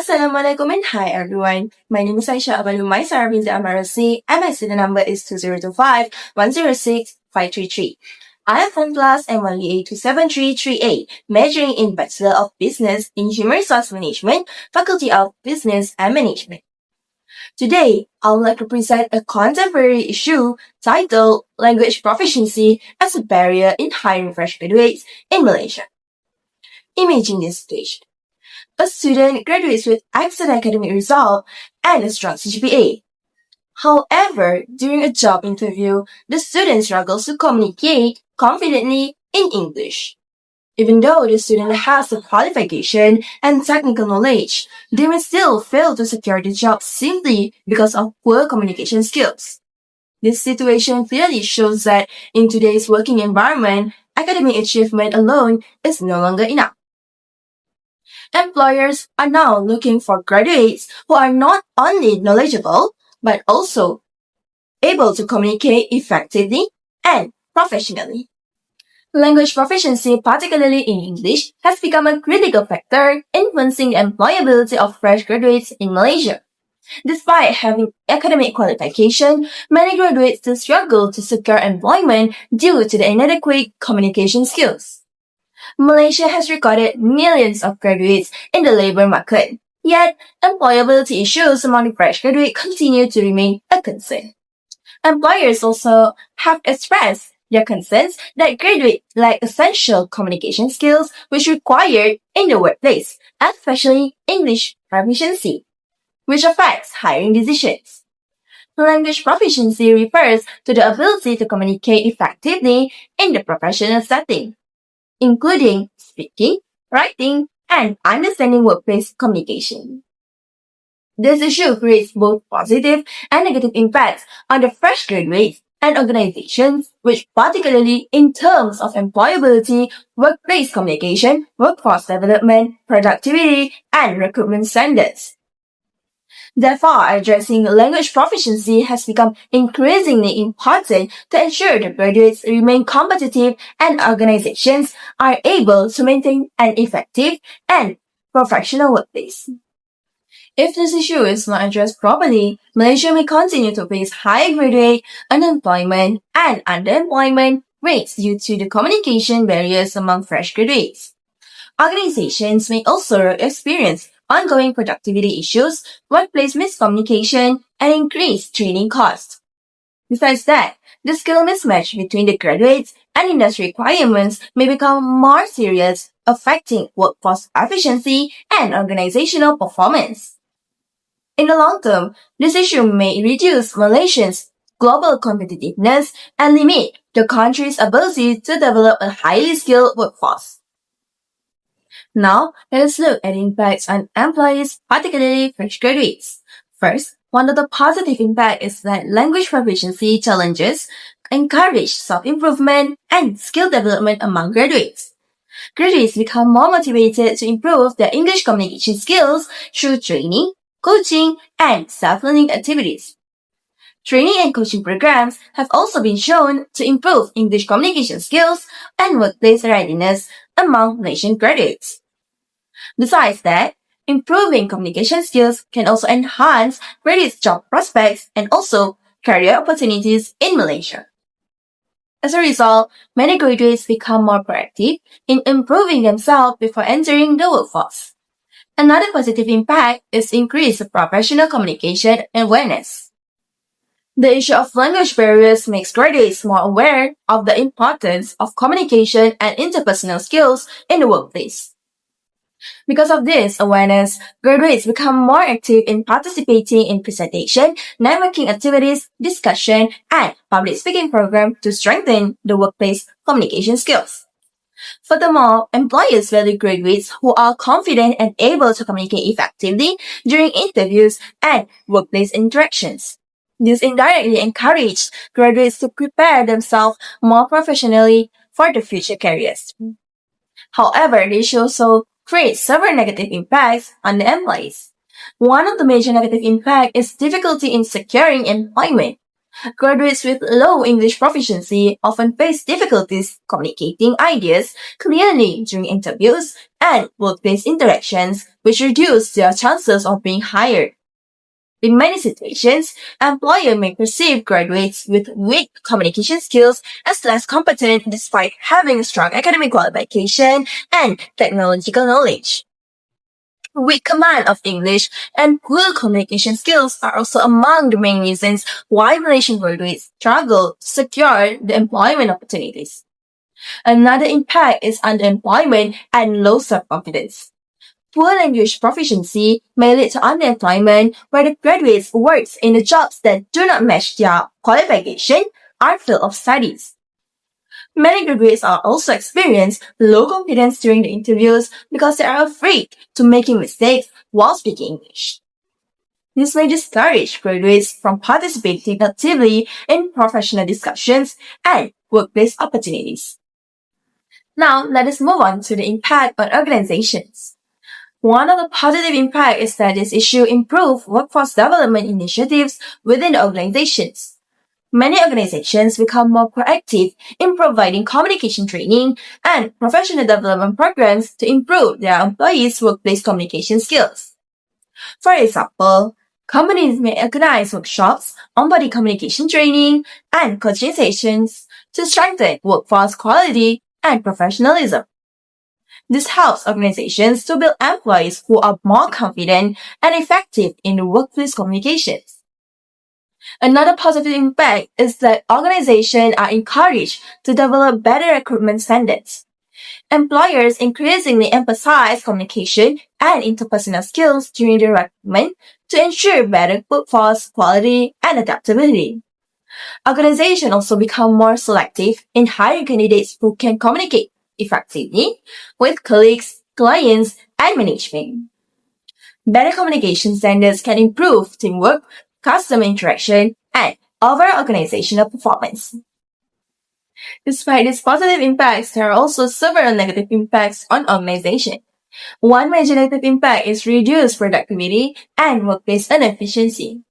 Assalamualaikum and hi everyone. My name is Aisha Umaisara, binti Rosli, and my student number is 2025-106-533. I am from class M1A27338, majoring in Bachelor of Business in Human Resource Management, Faculty of Business and Management. Today, I would like to present a contemporary issue titled Language Proficiency as a Barrier in Hiring Fresh Graduates in Malaysia. Imagine this situation. A student graduates with excellent academic result and a strong CGPA. However, during a job interview, the student struggles to communicate confidently in English. Even though the student has the qualification and technical knowledge, they may still fail to secure the job simply because of poor communication skills. This situation clearly shows that in today's working environment, academic achievement alone is no longer enough. Employers are now looking for graduates who are not only knowledgeable, but also able to communicate effectively and professionally. Language proficiency, particularly in English, has become a critical factor influencing the employability of fresh graduates in Malaysia. Despite having academic qualification, many graduates still struggle to secure employment due to the inadequate communication skills. Malaysia has recorded millions of graduates in the labor market, yet employability issues among the fresh graduates continue to remain a concern. Employers also have expressed their concerns that graduates lack essential communication skills which are required in the workplace, especially English proficiency, which affects hiring decisions. Language proficiency refers to the ability to communicate effectively in the professional setting, including speaking, writing, and understanding workplace communication. This issue creates both positive and negative impacts on the fresh graduates and organizations, which particularly in terms of employability, workplace communication, workforce development, productivity, and recruitment standards. Therefore, addressing language proficiency has become increasingly important to ensure that graduates remain competitive and organizations are able to maintain an effective and professional workplace. If this issue is not addressed properly, Malaysia may continue to face high graduate unemployment and underemployment rates due to the communication barriers among fresh graduates. Organizations may also experience ongoing productivity issues, workplace miscommunication, and increased training costs. Besides that, the skill mismatch between the graduates and industry requirements may become more serious, affecting workforce efficiency and organizational performance. In the long term, this issue may reduce Malaysia's global competitiveness and limit the country's ability to develop a highly skilled workforce. Now, let us look at the impacts on employees, particularly fresh graduates. First, one of the positive impacts is that language proficiency challenges encourage self-improvement and skill development among graduates. Graduates become more motivated to improve their English communication skills through training, coaching, and self-learning activities. Training and coaching programs have also been shown to improve English communication skills and workplace readiness among Malaysian graduates. Besides that, improving communication skills can also enhance graduates' job prospects and also career opportunities in Malaysia. As a result, many graduates become more proactive in improving themselves before entering the workforce. Another positive impact is increased professional communication awareness. The issue of language barriers makes graduates more aware of the importance of communication and interpersonal skills in the workplace. Because of this awareness, graduates become more active in participating in presentation, networking activities, discussion, and public speaking programs to strengthen the workplace communication skills. Furthermore, employers value graduates who are confident and able to communicate effectively during interviews and workplace interactions. This indirectly encourages graduates to prepare themselves more professionally for the future careers. However, the issue also creates several negative impacts on the employees. One of the major negative impacts is difficulty in securing employment. Graduates with low English proficiency often face difficulties communicating ideas clearly during interviews and workplace interactions, which reduce their chances of being hired. In many situations, employers may perceive graduates with weak communication skills as less competent despite having strong academic qualification and technological knowledge. Weak command of English and poor communication skills are also among the main reasons why Malaysian graduates struggle to secure the employment opportunities. Another impact is underemployment and low self-confidence. Poor language proficiency may lead to underemployment where the graduates work in the jobs that do not match their qualification or field of studies. Many graduates are also experience low confidence during the interviews because they are afraid to making mistakes while speaking English. This may discourage graduates from participating actively in professional discussions and workplace opportunities. Now, let us move on to the impact on organizations. One of the positive impacts is that this issue improves workforce development initiatives within the organizations. Many organizations become more proactive in providing communication training and professional development programs to improve their employees' workplace communication skills. For example, companies may organize workshops on body communication training and coaching sessions to strengthen workforce quality and professionalism. This helps organizations to build employees who are more confident and effective in workplace communications. Another positive impact is that organizations are encouraged to develop better recruitment standards. Employers increasingly emphasize communication and interpersonal skills during their recruitment to ensure better workforce quality and adaptability. Organizations also become more selective in hiring candidates who can communicate effectively with colleagues, clients, and management. Better communication standards can improve teamwork, customer interaction, and overall organizational performance. Despite these positive impacts, there are also several negative impacts on organization. One major negative impact is reduced productivity and workplace inefficiency.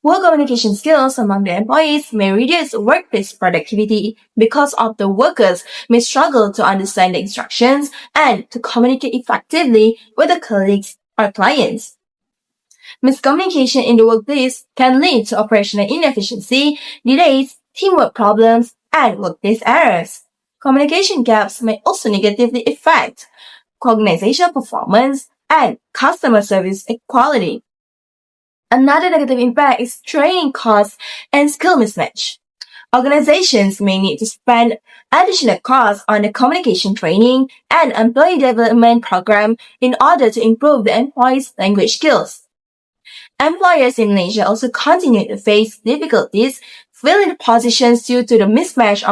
Poor communication skills among the employees may reduce workplace productivity because of the workers may struggle to understand the instructions and to communicate effectively with the colleagues or clients. Miscommunication in the workplace can lead to operational inefficiency, delays, teamwork problems, and workplace errors. Communication gaps may also negatively affect organizational performance and customer service quality. Another negative impact is training costs and skill mismatch. Organizations may need to spend additional costs on the communication training and employee development program in order to improve the employees' language skills. Employers in Malaysia also continue to face difficulties filling the positions due to the mismatch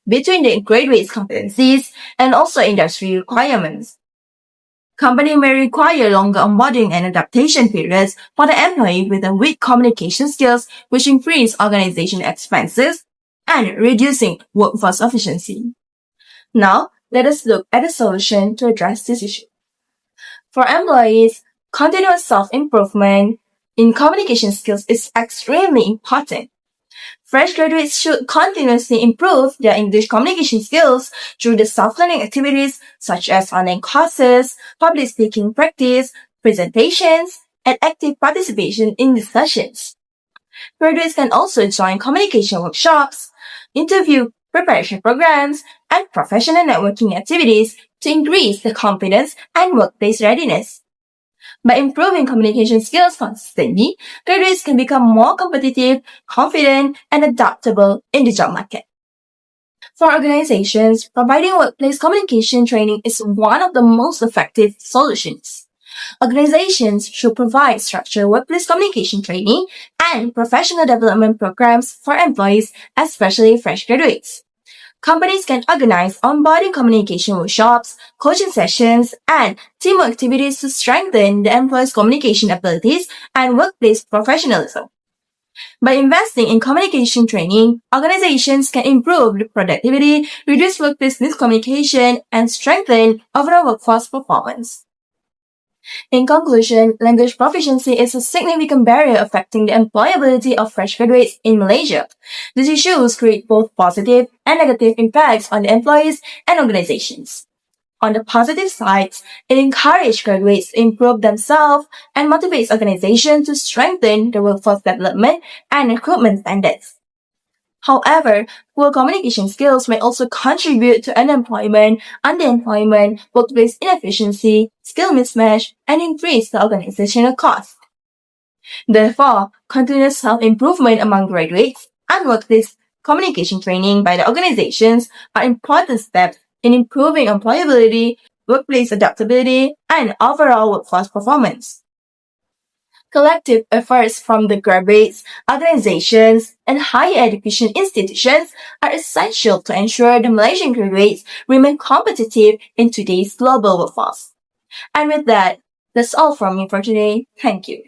between the graduates' competencies and also industry requirements. Company may require longer onboarding and adaptation periods for the employee with a weak communication skills, which increase organization expenses and reducing workforce efficiency. Now, let us look at a solution to address this issue. For employees, continuous self-improvement in communication skills is extremely important. Fresh graduates should continuously improve their English communication skills through the self-learning activities such as online courses, public speaking practice, presentations, and active participation in discussions. Graduates can also join communication workshops, interview preparation programs, and professional networking activities to increase their confidence and workplace readiness. By improving communication skills consistently, graduates can become more competitive, confident, and adaptable in the job market. For organizations, providing workplace communication training is one of the most effective solutions. Organizations should provide structured workplace communication training and professional development programs for employees, especially fresh graduates. Companies can organize onboarding communication workshops, coaching sessions, and teamwork activities to strengthen the employees' communication abilities and workplace professionalism. By investing in communication training, organizations can improve productivity, reduce workplace miscommunication, and strengthen overall workforce performance. In conclusion, language proficiency is a significant barrier affecting the employability of fresh graduates in Malaysia. These issues create both positive and negative impacts on the employees and organizations. On the positive side, it encourages graduates to improve themselves and motivates organizations to strengthen their workforce development and recruitment standards. However, poor communication skills may also contribute to unemployment, underemployment, workplace inefficiency, skill mismatch, and increase the organizational cost. Therefore, continuous self-improvement among graduates and workplace communication training by the organizations are important steps in improving employability, workplace adaptability, and overall workforce performance. Collective efforts from the graduates, organizations, and higher education institutions are essential to ensure the Malaysian graduates remain competitive in today's global workforce. And with that, that's all from me for today. Thank you.